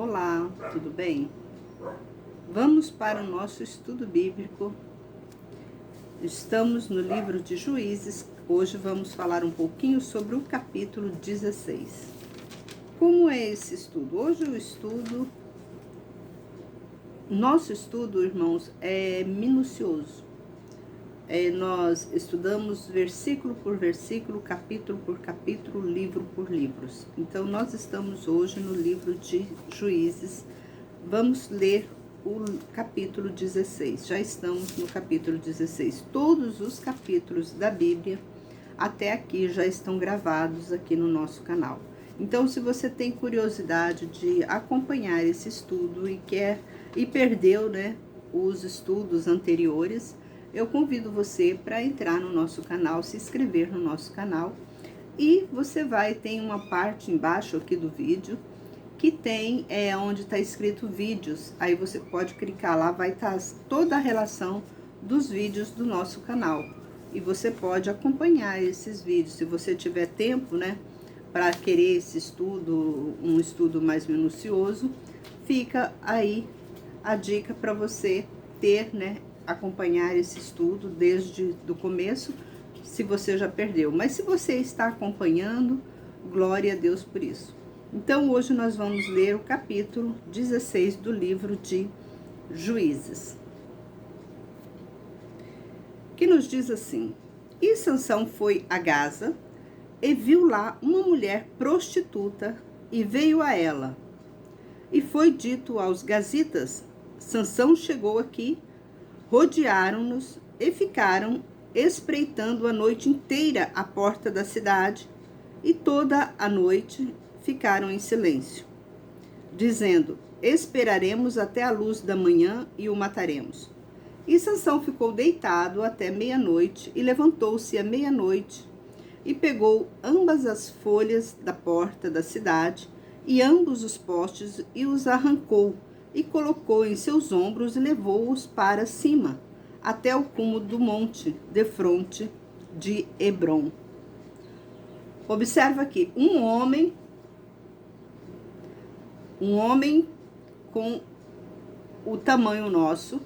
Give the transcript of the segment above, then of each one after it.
Olá, tudo bem? Vamos para o nosso estudo bíblico. Estamos no livro de Juízes. Hoje vamos falar um pouquinho sobre o capítulo 16. Como é esse estudo? Hoje nosso estudo, irmãos, é minucioso. Nós estudamos versículo por versículo, capítulo por capítulo, livro por livros. Então, nós estamos hoje no livro de Juízes. Vamos ler o capítulo 16. Já estamos no capítulo 16. Todos os capítulos da Bíblia até aqui já estão gravados aqui no nosso canal. Então, se você tem curiosidade de acompanhar esse estudo e perdeu, os estudos anteriores, eu convido você para entrar no nosso canal, se inscrever no nosso canal, e você tem uma parte embaixo aqui do vídeo que tem onde está escrito vídeos. Aí você pode clicar lá, vai estar toda a relação dos vídeos do nosso canal. E você pode acompanhar esses vídeos. Se você tiver tempo, para querer esse estudo, um estudo mais minucioso, fica aí a dica para você ter, acompanhar esse estudo desde o começo, se você já perdeu. Mas se você está acompanhando, glória a Deus por isso. Então, hoje nós vamos ler o capítulo 16 do livro de Juízes, que nos diz assim: E Sansão foi a Gaza, e viu lá uma mulher prostituta, e veio a ela. E foi dito aos gazitas: Sansão chegou aqui. Rodearam-nos e ficaram espreitando a noite inteira a porta da cidade, e toda a noite ficaram em silêncio, dizendo: Esperaremos até a luz da manhã e o mataremos. E Sansão ficou deitado até meia-noite, e levantou-se à meia-noite, e pegou ambas as folhas da porta da cidade, e ambos os postes, e os arrancou, e colocou em seus ombros, e levou-os para cima, até o cume do monte, defronte de Hebrom. Observa aqui, um homem com o tamanho nosso,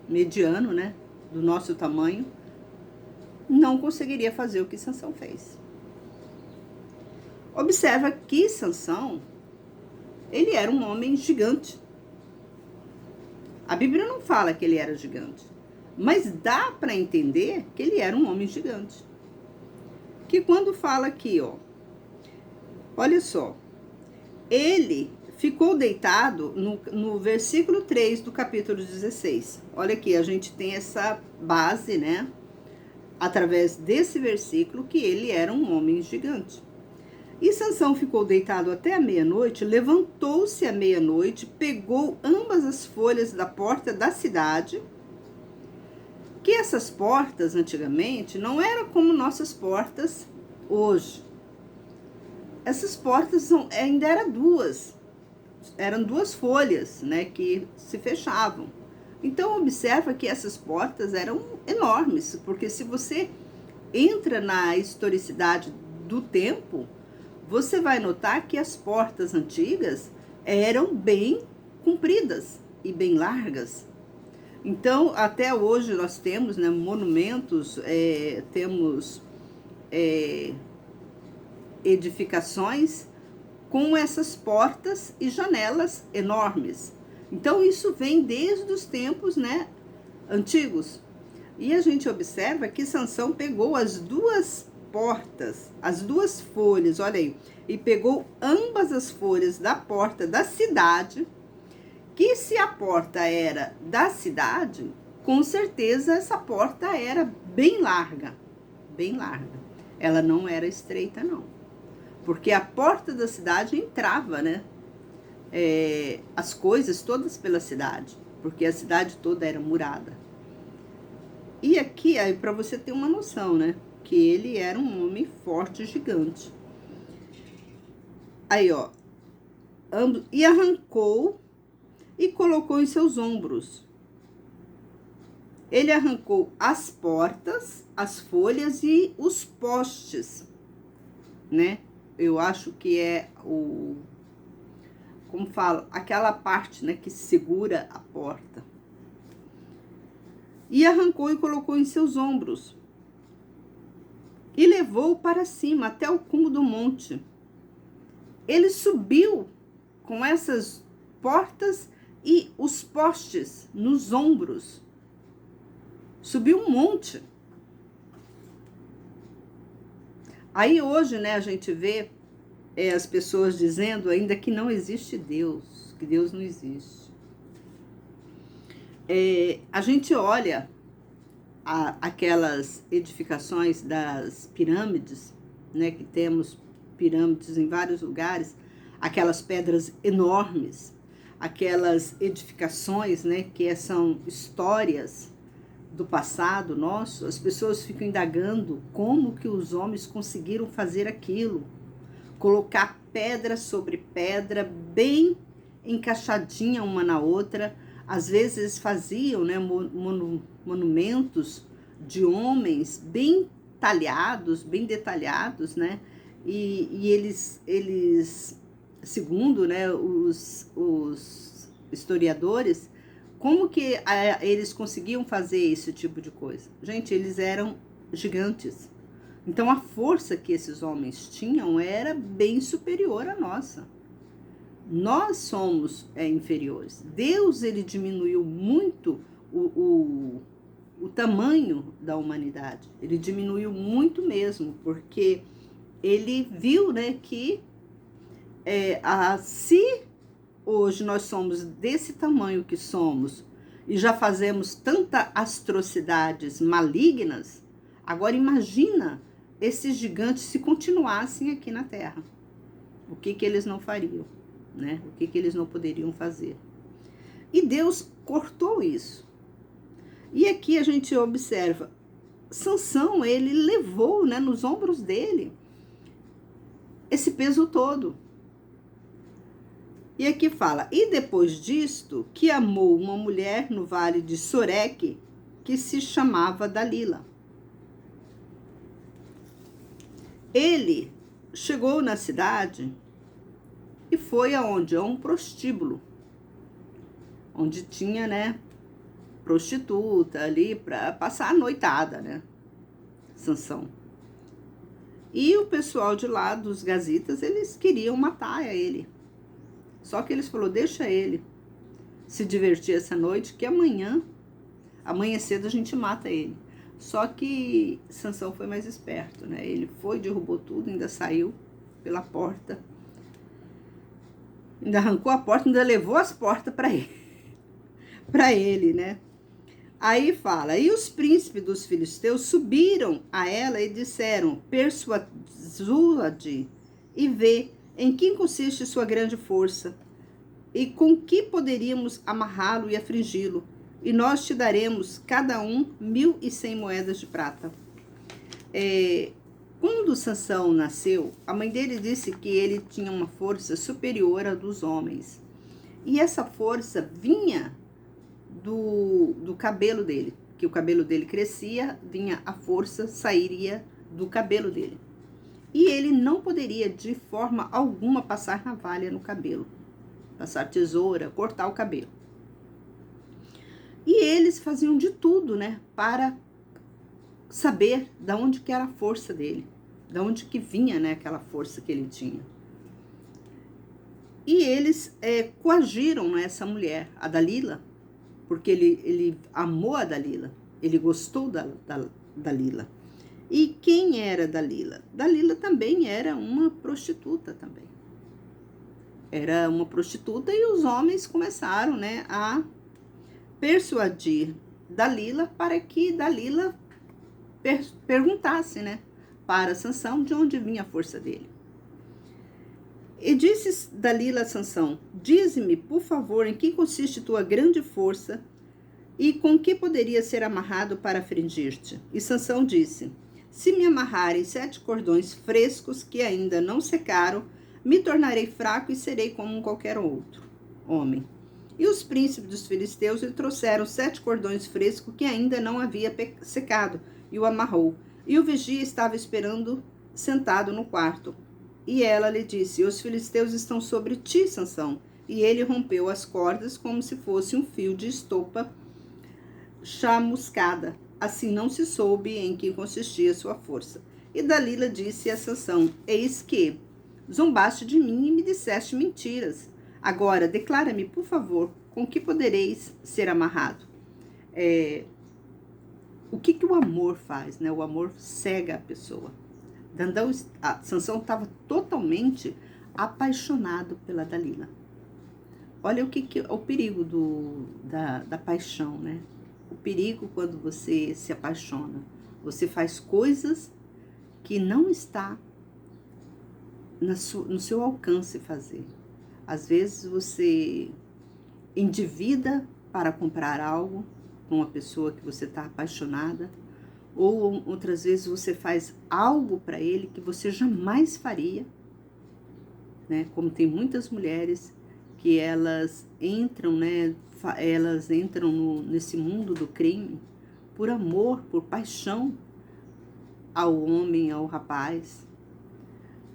mediano, do nosso tamanho, não conseguiria fazer o que Sansão fez. Observa que Sansão, ele era um homem gigante. A Bíblia não fala que ele era gigante, mas dá para entender que ele era um homem gigante. Que quando fala aqui, olha só, ele ficou deitado no versículo 3 do capítulo 16. Olha aqui, a gente tem essa base, através desse versículo, que ele era um homem gigante. E Sansão ficou deitado até a meia-noite, levantou-se à meia-noite, pegou ambas as folhas da porta da cidade, que essas portas, antigamente, não eram como nossas portas hoje. Essas portas ainda eram duas folhas, que se fechavam. Então, observa que essas portas eram enormes, porque se você entra na historicidade do tempo, você vai notar que as portas antigas eram bem compridas e bem largas. Então, até hoje nós temos monumentos, temos edificações com essas portas e janelas enormes. Então, isso vem desde os tempos antigos. E a gente observa que Sansão pegou as duas portas, as duas folhas, olha aí, e pegou ambas as folhas da porta da cidade, que se a porta era da cidade, com certeza essa porta era bem larga, bem larga. Ela não era estreita, não, porque a porta da cidade entrava, as coisas todas pela cidade, porque a cidade toda era murada. E aqui, aí para você ter uma noção, que ele era um homem forte, gigante. Aí, e arrancou e colocou em seus ombros. Ele arrancou as portas, as folhas e os postes, Eu acho que é como fala, aquela parte, né, que segura a porta. E arrancou e colocou em seus ombros. E levou-o para cima, até o cume do monte. Ele subiu com essas portas e os postes nos ombros. Subiu um monte. Aí hoje, né, a gente vê as pessoas dizendo ainda que não existe Deus, que Deus não existe. A gente olha aquelas edificações das pirâmides, né, que temos pirâmides em vários lugares, aquelas pedras enormes, aquelas edificações, né, que são histórias do passado nosso. As pessoas ficam indagando como que os homens conseguiram fazer aquilo, colocar pedra sobre pedra bem encaixadinha uma na outra. Às vezes faziam, né, monumentos de homens bem talhados, bem detalhados, né, e eles segundo, né, os historiadores, como que eles conseguiam fazer esse tipo de coisa? Gente, eles eram gigantes. Então, a força que esses homens tinham era bem superior à nossa. Nós somos inferiores. Deus, ele diminuiu muito o tamanho da humanidade. Ele diminuiu muito mesmo, porque ele viu, né, que se hoje nós somos desse tamanho que somos e já fazemos tantas atrocidades malignas, agora imagina esses gigantes se continuassem aqui na Terra. O que eles não fariam, né? O que eles não poderiam fazer. E Deus cortou isso. E aqui a gente observa, Sansão, ele levou, né, nos ombros dele esse peso todo. E aqui fala, e depois disto, que amou uma mulher no vale de Soreque, que se chamava Dalila. Ele chegou na cidade e foi aonde? A um prostíbulo, onde tinha, né, prostituta ali para passar a noitada, né, Sansão. E o pessoal de lá, dos gazitas, eles queriam matar ele. Só que eles falaram, deixa ele se divertir essa noite, que amanhã cedo a gente mata ele. Só que Sansão foi mais esperto, né? Ele foi, derrubou tudo, ainda saiu pela porta. Ainda arrancou a porta, ainda levou as portas para ele. Para ele, né? Aí fala, e os príncipes dos filisteus subiram a ela e disseram, persuasua-te e vê em que consiste sua grande força, e com que poderíamos amarrá-lo e afligi-lo, e nós te daremos cada um 1.100 moedas de prata. Quando Sansão nasceu, a mãe dele disse que ele tinha uma força superior à dos homens, e essa força vinha do cabelo dele, que o cabelo dele crescia, vinha a força, sairia do cabelo dele. E ele não poderia, de forma alguma, passar navalha no cabelo, passar tesoura, cortar o cabelo. E eles faziam de tudo, né, para saber de onde que era a força dele, de onde que vinha, né, aquela força que ele tinha. E eles coagiram essa mulher, a Dalila, porque ele amou a Dalila, ele gostou da Dalila. E quem era Dalila? Dalila também era uma prostituta também. Era uma prostituta e os homens começaram, né, a persuadir Dalila para que Dalila perguntasse, né, para Sansão de onde vinha a força dele. E disse Dalila a Sansão, dize-me, por favor, em que consiste tua grande força e com que poderia ser amarrado para afligir-te? E Sansão disse, se me amarrarem 7 cordões frescos que ainda não secaram, me tornarei fraco e serei como qualquer outro homem. E os príncipes dos filisteus lhe trouxeram 7 cordões frescos que ainda não havia secado, e o amarrou. E o vigia estava esperando sentado no quarto. E ela lhe disse, os filisteus estão sobre ti, Sansão. e ele rompeu as cordas como se fosse um fio de estopa chamuscada. Assim não se soube em que consistia sua força. E Dalila disse a Sansão: eis que zombaste de mim e me disseste mentiras. Agora, declara-me, por favor, com que podereis ser amarrado? O que o amor faz, né? O amor cega a pessoa. Sansão estava totalmente apaixonado pela Dalila. Olha o perigo da paixão, né? O perigo quando você se apaixona. Você faz coisas que não está no seu alcance fazer. Às vezes você endivida para comprar algo com uma pessoa que você está apaixonada, ou outras vezes você faz algo para ele que você jamais faria, né? Como tem muitas mulheres que elas entram, né? Elas entram nesse mundo do crime por amor, por paixão ao homem, ao rapaz.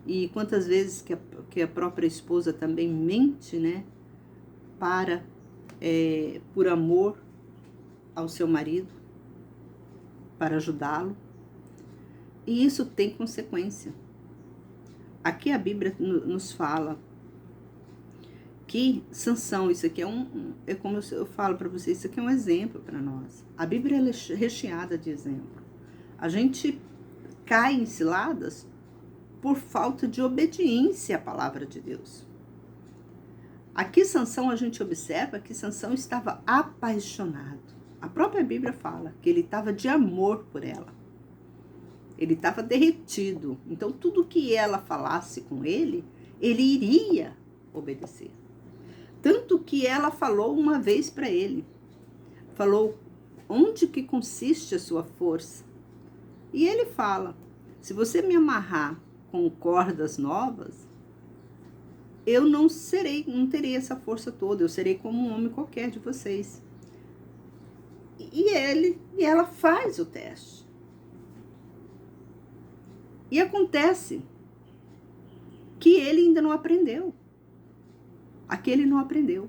E quantas vezes que a própria esposa também mente, né? Por amor ao seu marido, para ajudá-lo. E isso tem consequência. Aqui a Bíblia nos fala que Sansão, isso aqui é como eu falo para vocês, isso aqui é um exemplo para nós. A Bíblia é recheada de exemplo. A gente cai em ciladas por falta de obediência à palavra de Deus. Aqui Sansão, a gente observa que Sansão estava apaixonado. A própria Bíblia fala que ele estava de amor por ela. Ele estava derretido. Então, tudo que ela falasse com ele, ele iria obedecer. Tanto que ela falou uma vez para ele. Falou, onde que consiste a sua força? E ele fala, se você me amarrar com cordas novas, eu não terei essa força toda, eu serei como um homem qualquer de vocês. E ela faz o teste. E acontece que ele ainda não aprendeu. Aquele não aprendeu.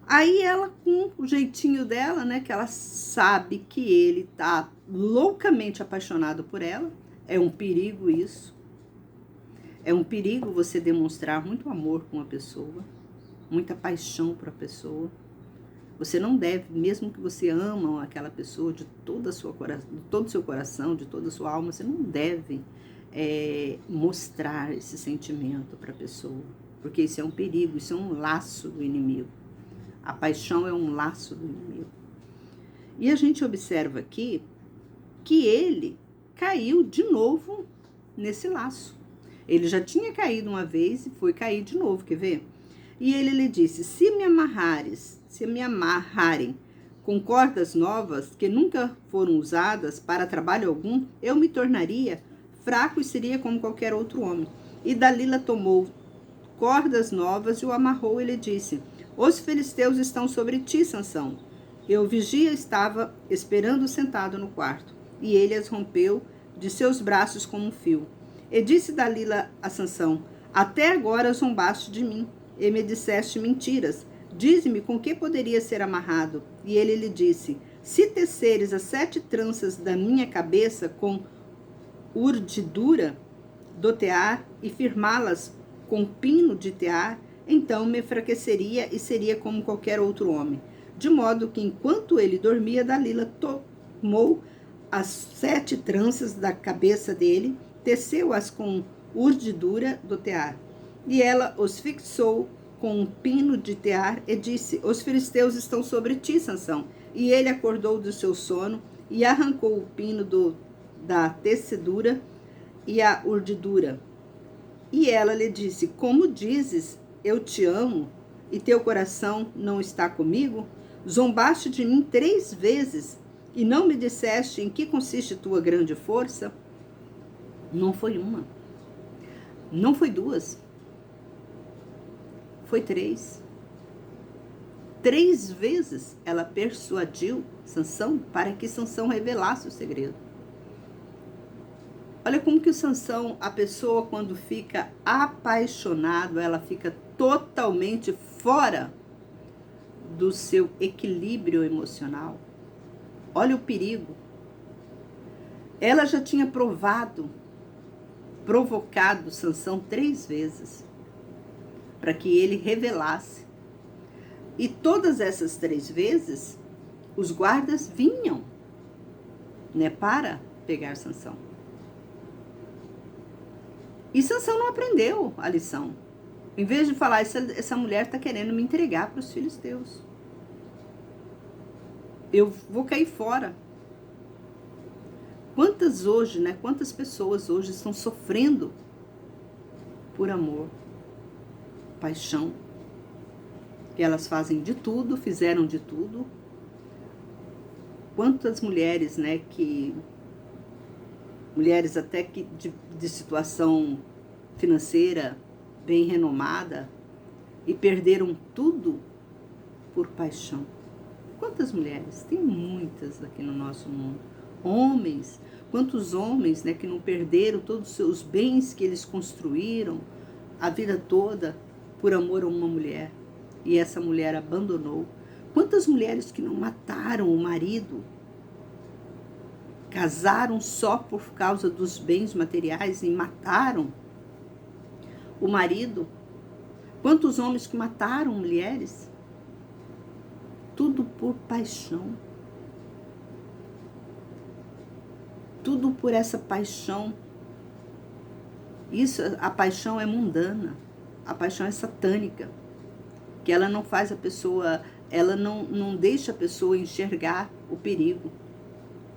Aí ela, com o jeitinho dela, né, que ela sabe que ele tá loucamente apaixonado por ela, é um perigo isso. É um perigo você demonstrar muito amor com uma pessoa, muita paixão para a pessoa. Você não deve, mesmo que você ama aquela pessoa de todo o seu coração, de toda a sua alma, você não deve mostrar esse sentimento para a pessoa. Porque isso é um perigo, isso é um laço do inimigo. A paixão é um laço do inimigo. E a gente observa aqui que ele caiu de novo nesse laço. Ele já tinha caído uma vez e foi cair de novo, quer ver? E ele lhe disse, se me amarrarem com cordas novas que nunca foram usadas para trabalho algum, eu me tornaria fraco e seria como qualquer outro homem. E Dalila tomou cordas novas e o amarrou e lhe disse, os filisteus estão sobre ti, Sansão. E o vigia estava esperando sentado no quarto, e ele as rompeu de seus braços como um fio. E disse Dalila a Sansão, até agora zombaste de mim, e me disseste mentiras. Dize-me com que poderia ser amarrado. E ele lhe disse, se teceres as 7 tranças da minha cabeça com urdidura do tear e firmá-las com pino de tear, então me enfraqueceria e seria como qualquer outro homem. De modo que, enquanto ele dormia, Dalila tomou as 7 tranças da cabeça dele, teceu-as com urdidura do tear. E ela os fixou com um pino de tear e disse, os filisteus estão sobre ti, Sansão. E ele acordou do seu sono e arrancou o pino da tecedura e a urdidura. E ela lhe disse, como dizes, eu te amo, e teu coração não está comigo? Zombaste de mim 3 vezes, e não me disseste em que consiste tua grande força? Não foi uma, não foi 2, foi 3. 3 vezes ela persuadiu Sansão para que Sansão revelasse o segredo. Olha como que o Sansão, a pessoa quando fica apaixonado, ela fica totalmente fora do seu equilíbrio emocional. Olha o perigo. Ela já tinha provocado Sansão 3 vezes para que ele revelasse. E todas essas 3 vezes, os guardas vinham, né, para pegar Sansão. E Sansão não aprendeu a lição. Em vez de falar, essa mulher está querendo me entregar para os filisteus. Eu vou cair fora. Quantas pessoas hoje estão sofrendo por amor, paixão, que elas fazem de tudo, fizeram de tudo. Quantas mulheres, né, mulheres até que de situação financeira bem renomada e perderam tudo por paixão. Quantas mulheres? Tem muitas aqui no nosso mundo. Homens, quantos homens, né, que não perderam todos os seus bens que eles construíram a vida toda por amor a uma mulher e essa mulher abandonou. Quantas mulheres que não mataram o marido, casaram só por causa dos bens materiais e mataram o marido? Quantos homens que mataram mulheres? Tudo por paixão. Tudo por essa paixão. A paixão é mundana. A paixão é satânica. Que ela não faz a pessoa, ela não deixa a pessoa enxergar o perigo.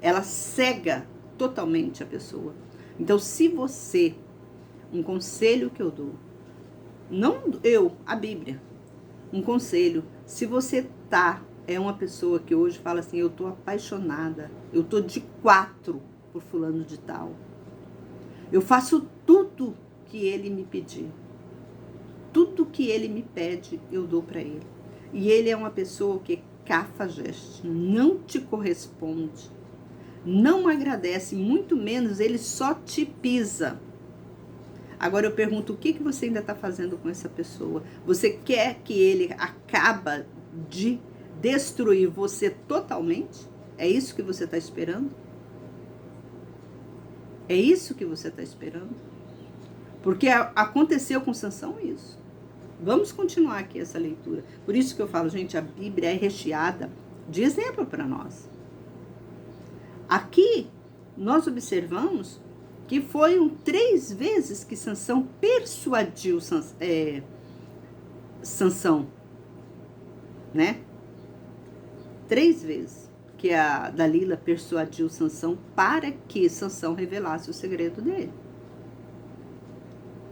Ela cega totalmente a pessoa. Então, se você, um conselho que eu dou, não eu, a Bíblia, um conselho, se você é uma pessoa que hoje fala assim, eu tô apaixonada, eu tô de 4 por fulano de tal, eu faço tudo que ele me pedir, tudo que ele me pede, eu dou para ele. E ele é uma pessoa que cafajeste, não te corresponde, não agradece, muito menos ele só te pisa. Agora eu pergunto, o que você ainda está fazendo com essa pessoa? Você quer que ele acaba de destruir você totalmente? É isso que você está esperando? É isso que você está esperando? Porque aconteceu com Sansão isso. Vamos continuar aqui essa leitura. Por isso que eu falo, gente, a Bíblia é recheada de exemplo para nós. Aqui, nós observamos que foram 3 vezes que Sansão persuadiu Sansão, né? 3 vezes que a Dalila persuadiu Sansão para que Sansão revelasse o segredo dele.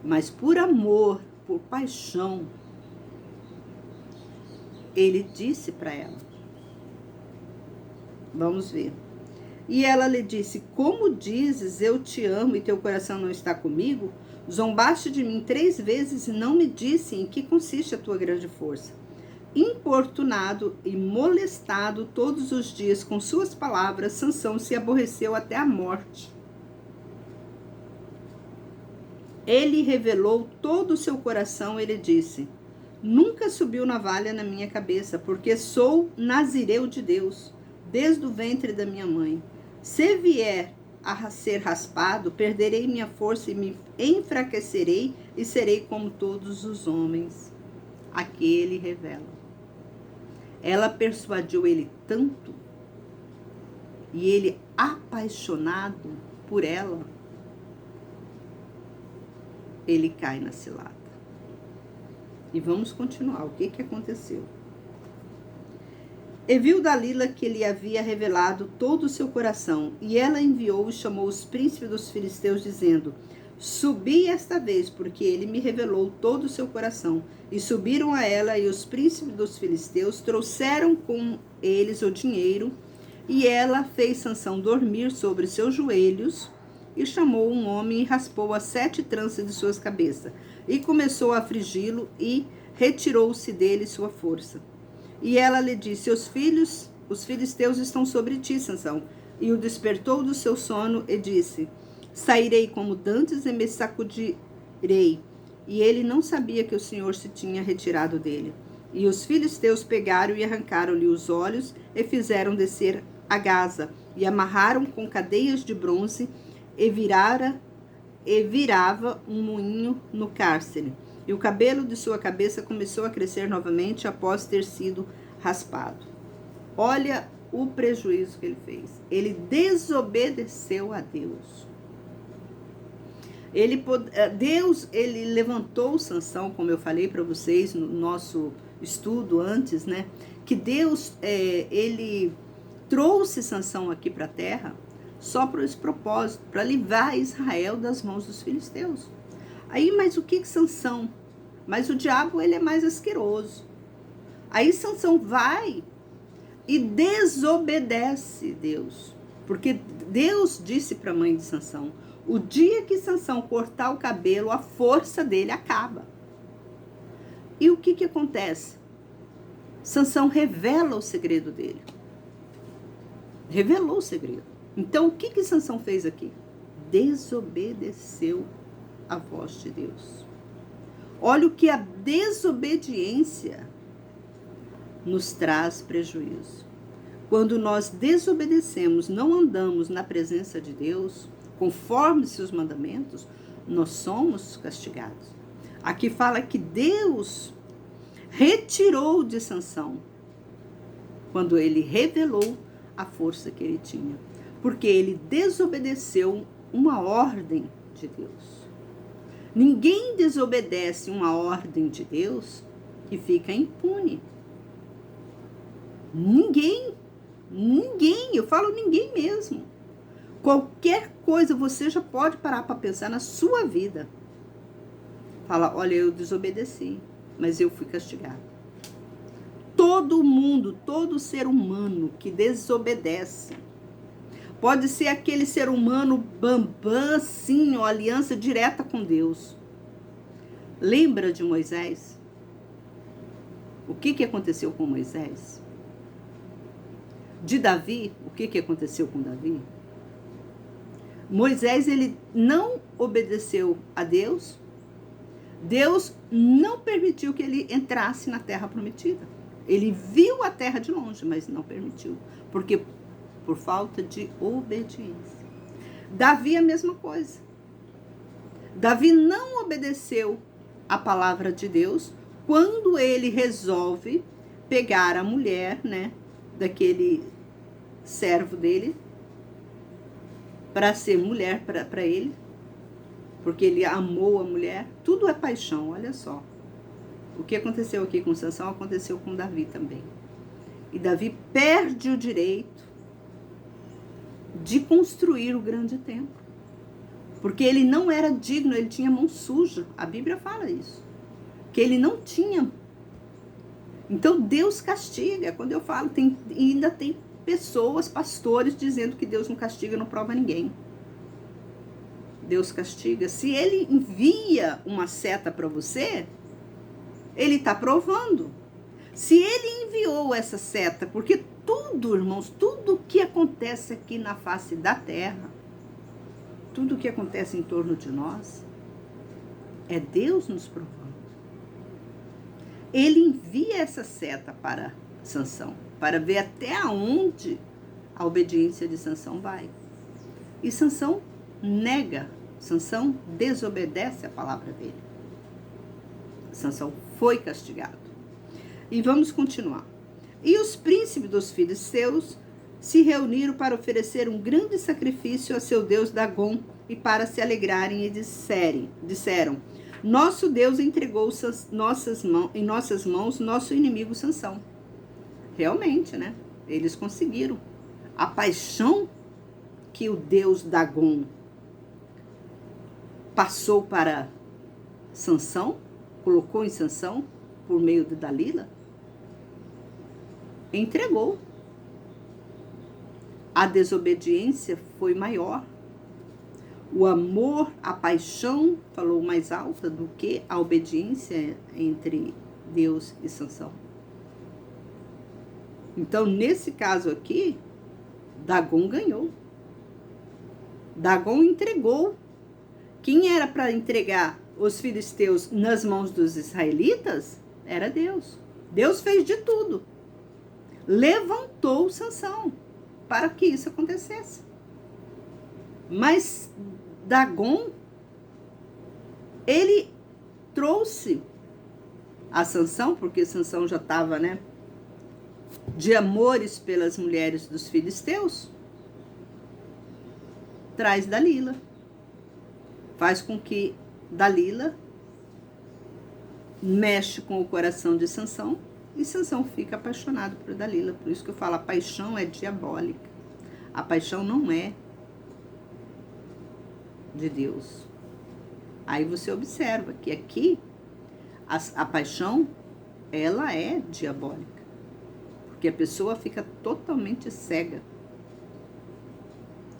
Mas por amor, por paixão, ele disse para ela. Vamos ver. E ela lhe disse, como dizes, eu te amo e teu coração não está comigo? Zombaste de mim 3 vezes e não me disse em que consiste a tua grande força. Importunado e molestado todos os dias com suas palavras, Sansão se aborreceu até a morte. Ele revelou todo o seu coração, ele disse, nunca subiu navalha na minha cabeça, porque sou nazireu de Deus, desde o ventre da minha mãe. Se vier a ser raspado, perderei minha força e me enfraquecerei e serei como todos os homens. Aqui ele revela. Ela persuadiu ele tanto, e ele apaixonado por ela, ele cai na cilada. E vamos continuar. O que aconteceu? E viu Dalila que ele havia revelado todo o seu coração, e ela enviou e chamou os príncipes dos filisteus, dizendo, subi esta vez, porque ele me revelou todo o seu coração. E subiram a ela, e os príncipes dos filisteus trouxeram com eles o dinheiro, e ela fez Sansão dormir sobre seus joelhos, e chamou um homem e raspou as 7 tranças de suas cabeças, e começou a afligi-lo, e retirou-se dele sua força. E ela lhe disse, os filisteus estão sobre ti, Sansão. E o despertou do seu sono e disse, Sairei como dantes e me sacudirei. E ele não sabia que o Senhor se tinha retirado dele. E os filisteus pegaram e arrancaram-lhe os olhos e fizeram descer a Gaza, e amarraram com cadeias de bronze, e virava um moinho no cárcere. E o cabelo de sua cabeça começou a crescer novamente após ter sido raspado. Olha o prejuízo que ele fez. Ele desobedeceu a Deus. Deus, ele levantou Sansão, como eu falei para vocês no nosso estudo antes, né? Que Deus, ele trouxe Sansão aqui para a terra só para esse propósito, para livrar Israel das mãos dos filisteus. Aí, mas o que Sansão? Mas o diabo, ele é mais asqueroso. Aí Sansão vai e desobedece Deus. Porque Deus disse para a mãe de Sansão, o dia que Sansão cortar o cabelo, a força dele acaba. E o que acontece? Sansão revela o segredo dele. Revelou o segredo. Então, o que Sansão fez aqui? Desobedeceu a voz de Deus. Olha o que a desobediência nos traz prejuízo. Quando nós desobedecemos, não andamos na presença de Deus, conforme seus mandamentos, nós somos castigados. Aqui fala que Deus retirou de Sansão quando ele revelou a força que ele tinha, porque ele desobedeceu uma ordem de Deus. Ninguém desobedece uma ordem de Deus e fica impune. Ninguém, eu falo ninguém mesmo. Qualquer coisa você já pode parar para pensar na sua vida. Fala, olha, eu desobedeci, mas eu fui castigado. Todo mundo, todo ser humano que desobedece, pode ser aquele ser humano bambam, sim, ó, aliança direta com Deus. Lembra de Moisés? O que aconteceu com Moisés? De Davi, o que aconteceu com Davi? Moisés, ele não obedeceu a Deus. Deus não permitiu que ele entrasse na terra prometida. Ele viu a terra de longe, mas não permitiu. Porque por falta de obediência. Davi, a mesma coisa. Davi não obedeceu a palavra de Deus quando ele resolve pegar a mulher, né, daquele servo dele, para ser mulher para ele, porque ele amou a mulher. Tudo é paixão, olha só. O que aconteceu aqui com Sansão aconteceu com Davi também. E Davi perde o direito de construir o grande templo, porque ele não era digno, ele tinha mão suja. A Bíblia fala isso, que ele não tinha. Então Deus castiga. Quando eu falo, ainda tem pessoas, pastores, dizendo que Deus não castiga, não prova ninguém. Deus castiga. Se ele envia uma seta para você, ele está provando. Se ele enviou essa seta, porque tudo, irmãos, tudo que acontece aqui na face da terra, tudo que acontece em torno de nós, é Deus nos provando. Ele envia essa seta para Sansão, para ver até onde a obediência de Sansão vai. E Sansão nega, Sansão desobedece a palavra dele. Sansão foi castigado. E vamos continuar. E os príncipes dos filisteus se reuniram para oferecer um grande sacrifício a seu deus Dagom e para se alegrarem e disseram, nosso Deus entregou em nossas mãos nosso inimigo Sansão. Realmente, né? Eles conseguiram. A paixão que o deus Dagom passou para Sansão, colocou em Sansão por meio de Dalila, entregou. A desobediência foi maior. O amor, a paixão falou mais alta do que a obediência entre Deus e Sansão. Então, nesse caso aqui, Dagom ganhou. Dagom entregou. Quem era para entregar os filisteus nas mãos dos israelitas? Era Deus. Deus fez de tudo. Levantou Sansão para que isso acontecesse. Mas Dagom, ele trouxe a Sansão, porque Sansão já estava, né, de amores pelas mulheres dos filisteus, traz Dalila. Faz com que Dalila mexe com o coração de Sansão e Sansão fica apaixonado por Dalila. Por isso que eu falo, a paixão é diabólica. A paixão não é de Deus. Aí você observa que aqui a paixão, ela é diabólica. Porque a pessoa fica totalmente cega.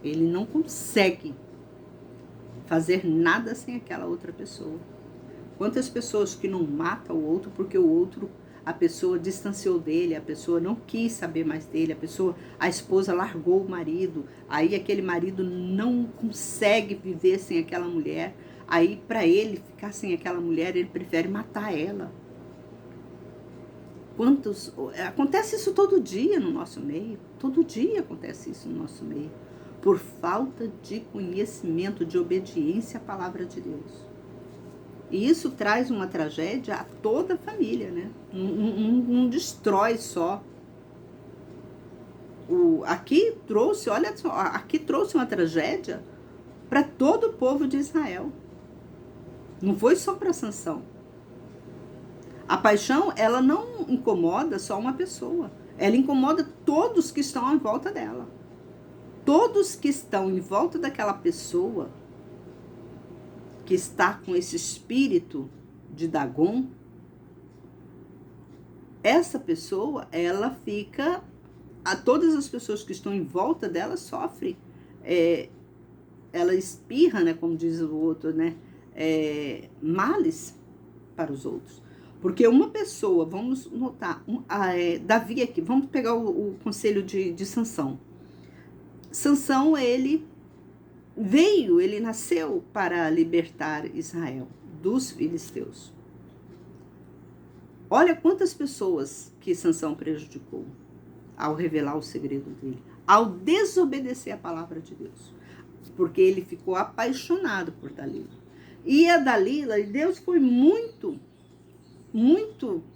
Ele não consegue fazer nada sem aquela outra pessoa. Quantas pessoas que não matam o outro porque o outro, a pessoa distanciou dele, a pessoa não quis saber mais dele, a esposa largou o marido, aí aquele marido não consegue viver sem aquela mulher, aí para ele ficar sem aquela mulher, ele prefere matar ela. Acontece isso todo dia no nosso meio, todo dia acontece isso no nosso meio, por falta de conhecimento, de obediência à palavra de Deus. E isso traz uma tragédia a toda a família, né? Não destrói só. Aqui trouxe, olha só, aqui trouxe uma tragédia para todo o povo de Israel. Não foi só para Sansão. A paixão, ela não incomoda só uma pessoa. Ela incomoda todos que estão em volta dela. Todos que estão em volta daquela pessoa que está com esse espírito de Dagom, essa pessoa, ela fica, todas as pessoas que estão em volta dela sofrem, ela espirra, né, como diz o outro, né, males para os outros. Porque uma pessoa, vamos notar, Davi aqui, vamos pegar o conselho de Sansão. Sansão, ele nasceu para libertar Israel dos filisteus. Olha quantas pessoas que Sansão prejudicou ao revelar o segredo dele, ao desobedecer a palavra de Deus, porque ele ficou apaixonado por Dalila. E a Dalila, Deus foi muito,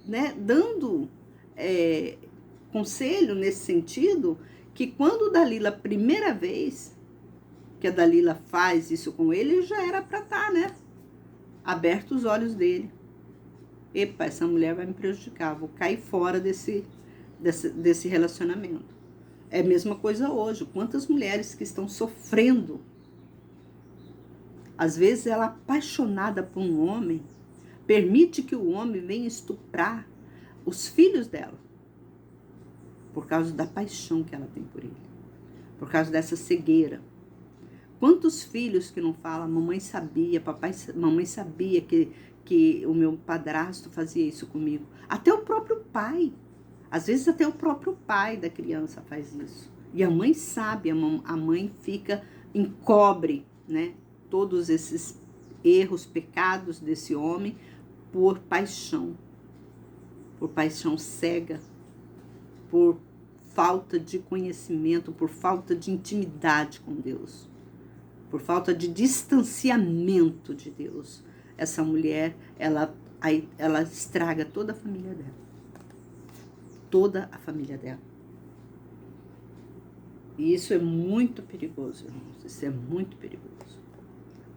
né, dando conselho nesse sentido, que quando Dalila, a primeira vez que a Dalila faz isso com ele, já era para estar, né, aberto os olhos dele. Epa, essa mulher vai me prejudicar, vou cair fora desse relacionamento. É a mesma coisa hoje. Quantas mulheres que estão sofrendo, às vezes ela apaixonada por um homem, permite que o homem venha estuprar os filhos dela, por causa da paixão que ela tem por ele, por causa dessa cegueira. Quantos filhos que não falam, mamãe sabia, mamãe sabia que o meu padrasto fazia isso comigo. Até o próprio pai. Às vezes até o próprio pai da criança faz isso. E a mãe sabe, a mãe encobre, né, todos esses erros, pecados desse homem por paixão cega, por falta de conhecimento, por falta de intimidade com Deus, por falta de distanciamento de Deus. Essa mulher, ela estraga toda a família dela. Toda a família dela. E isso é muito perigoso, irmãos. Isso é muito perigoso.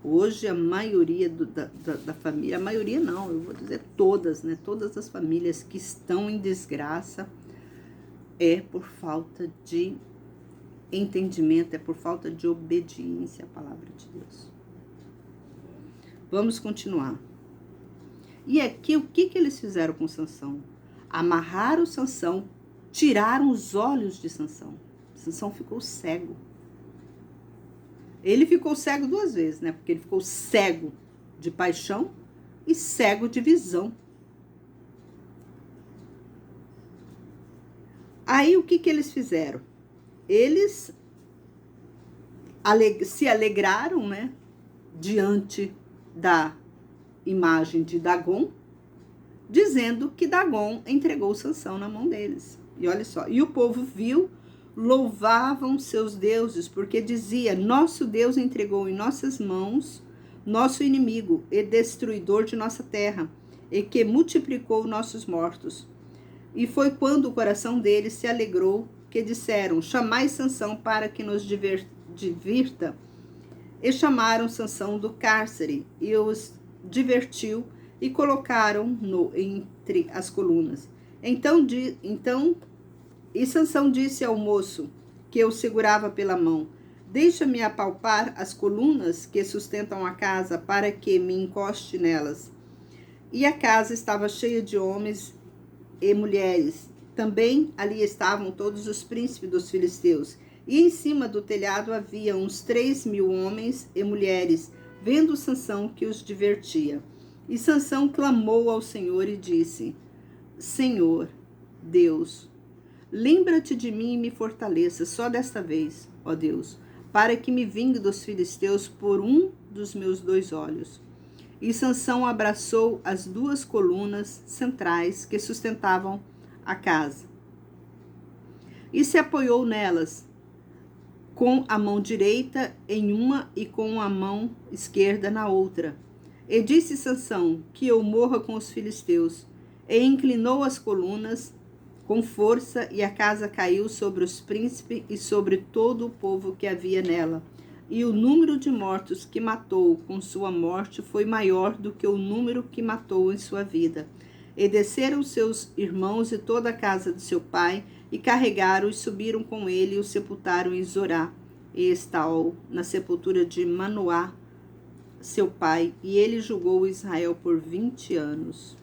Hoje a maioria da família, a maioria não, eu vou dizer todas, né? Todas as famílias que estão em desgraça é por falta de entendimento, é por falta de obediência à palavra de Deus. Vamos continuar. E aqui, o que eles fizeram com Sansão? Amarraram Sansão, tiraram os olhos de Sansão. Sansão ficou cego. Ele ficou cego duas vezes, né? Porque ele ficou cego de paixão e cego de visão. Aí, o que eles fizeram? Eles se alegraram, né, diante da imagem de Dagon, dizendo que Dagon entregou Sansão na mão deles. E olha só, e o povo viu, louvavam seus deuses, porque dizia: nosso Deus entregou em nossas mãos nosso inimigo e destruidor de nossa terra, e que multiplicou nossos mortos. E foi quando o coração deles se alegrou, que disseram: chamai Sansão para que nos divirta. E chamaram Sansão do cárcere, e os divertiu, e colocaram-no entre as colunas. Então Sansão disse ao moço, que o segurava pela mão: deixa-me apalpar as colunas que sustentam a casa, para que me encoste nelas. E a casa estava cheia de homens e mulheres. Também ali estavam todos os príncipes dos filisteus. E em cima do telhado havia uns 3.000 homens e mulheres, vendo Sansão que os divertia. E Sansão clamou ao Senhor e disse: Senhor, Deus, lembra-te de mim e me fortaleça só desta vez, ó Deus, para que me vingue dos filisteus por um dos meus 2 olhos. E Sansão abraçou as 2 colunas centrais que sustentavam a casa e se apoiou nelas, com a mão direita em uma e com a mão esquerda na outra. E disse Sansão: que eu morra com os filisteus. E inclinou as colunas com força, e a casa caiu sobre os príncipes e sobre todo o povo que havia nela. E o número de mortos que matou com sua morte foi maior do que o número que matou em sua vida. E desceram seus irmãos e toda a casa de seu pai, e carregaram e subiram com ele, e o sepultaram em Zorá e Estaol, na sepultura de Manoá, seu pai, e ele julgou Israel por 20 anos.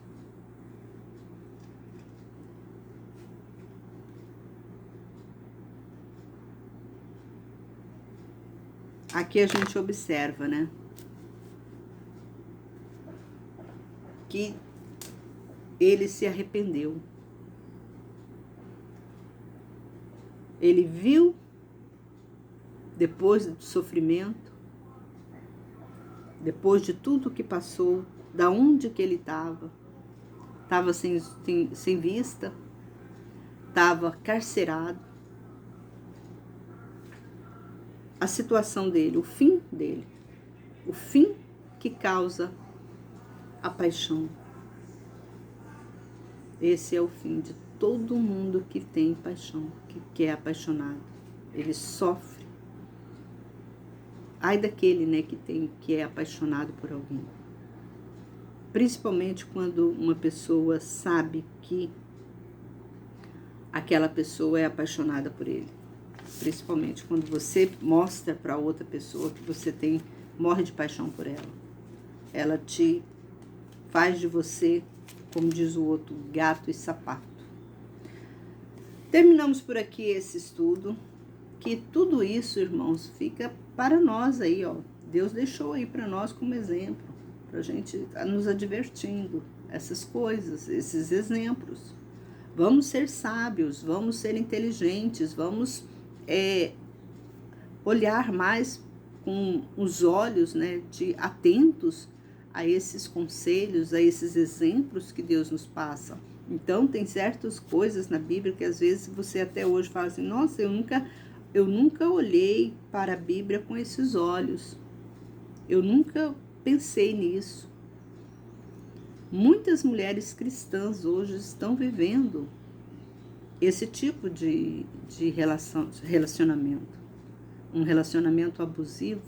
Aqui a gente observa, né, que ele se arrependeu. Ele viu, depois do sofrimento, depois de tudo que passou, da onde que ele estava sem vista, estava carcerado, a situação dele, o fim que causa a paixão. Esse é o fim de todo mundo que tem paixão, que é apaixonado. Ele sofre. Ai daquele, né, que é apaixonado por alguém. Principalmente quando uma pessoa sabe que aquela pessoa é apaixonada por ele. Principalmente quando você mostra para outra pessoa que você morre de paixão por ela. Ela te faz de você, como diz o outro, gato e sapato. Terminamos por aqui esse estudo, que tudo isso, irmãos, fica para nós aí, ó. Deus deixou aí para nós como exemplo, para a gente nos advertindo essas coisas, esses exemplos. Vamos ser sábios, vamos ser inteligentes, vamos olhar mais com os olhos, né, atentos a esses conselhos, a esses exemplos que Deus nos passa. Então, tem certas coisas na Bíblia que às vezes você até hoje fala assim: nossa, eu nunca olhei para a Bíblia com esses olhos. Eu nunca pensei nisso. Muitas mulheres cristãs hoje estão vivendo esse tipo de relacionamento. Um relacionamento abusivo,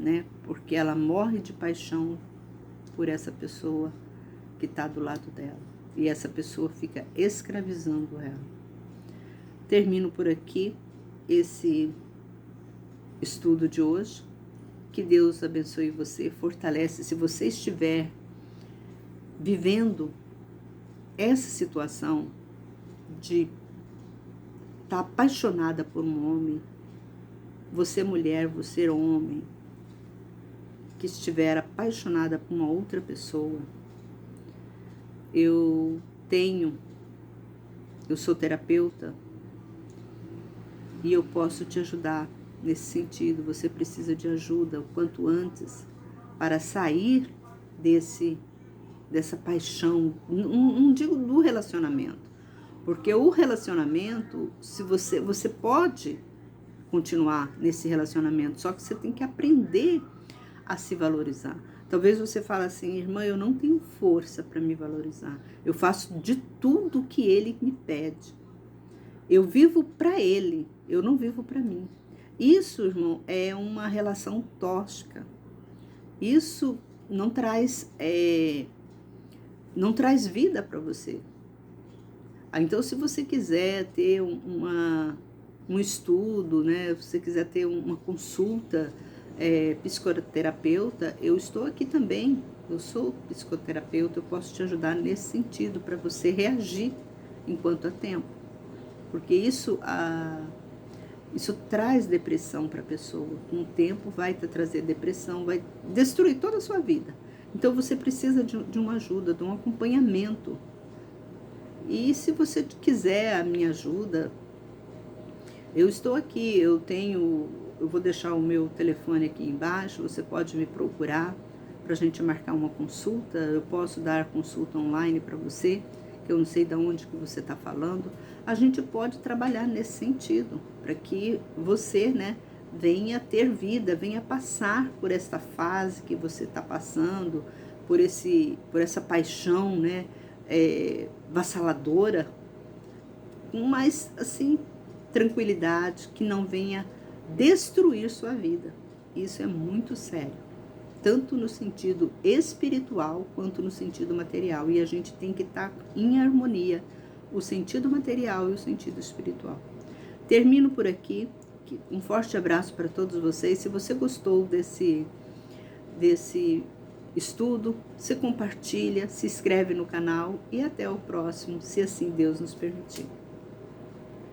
né? Porque ela morre de paixão por essa pessoa que está do lado dela. E essa pessoa fica escravizando ela. Termino por aqui esse estudo de hoje. Que Deus abençoe você, fortalece. Se você estiver vivendo essa situação de estar apaixonada por um homem, você mulher, você homem, que estiver apaixonada por uma outra pessoa, eu sou terapeuta e eu posso te ajudar nesse sentido, você precisa de ajuda o quanto antes para sair dessa paixão, não digo do relacionamento, porque o relacionamento, se você pode continuar nesse relacionamento, só que você tem que aprender a se valorizar. Talvez você fale assim, irmã, eu não tenho força para me valorizar. Eu faço de tudo que ele me pede. Eu vivo para ele, eu não vivo para mim. Isso, irmão, é uma relação tóxica. Isso não traz vida para você. Então, se você quiser ter um estudo, né? Se você quiser ter uma consulta psicoterapeuta, eu estou aqui também. Eu sou psicoterapeuta, eu posso te ajudar nesse sentido, para você reagir enquanto há tempo. Porque isso traz depressão para a pessoa. Com o tempo vai te trazer depressão, vai destruir toda a sua vida. Então você precisa de uma ajuda, de um acompanhamento. E se você quiser a minha ajuda, eu estou aqui, eu vou deixar o meu telefone aqui embaixo, você pode me procurar para a gente marcar uma consulta. Eu posso dar consulta online para você, que eu não sei de onde que você está falando. A gente pode trabalhar nesse sentido, para que você, né, venha ter vida, venha passar por essa fase que você está passando, por essa paixão, né, vassaladora, com mais, assim, tranquilidade, que não venha destruir sua vida. Isso é muito sério, tanto no sentido espiritual quanto no sentido material, e a gente tem que estar em harmonia, o sentido material e o sentido espiritual. Termino por aqui, um forte abraço para todos vocês. Se você gostou desse estudo, se compartilha, se inscreve no canal, e até o próximo, se assim Deus nos permitir.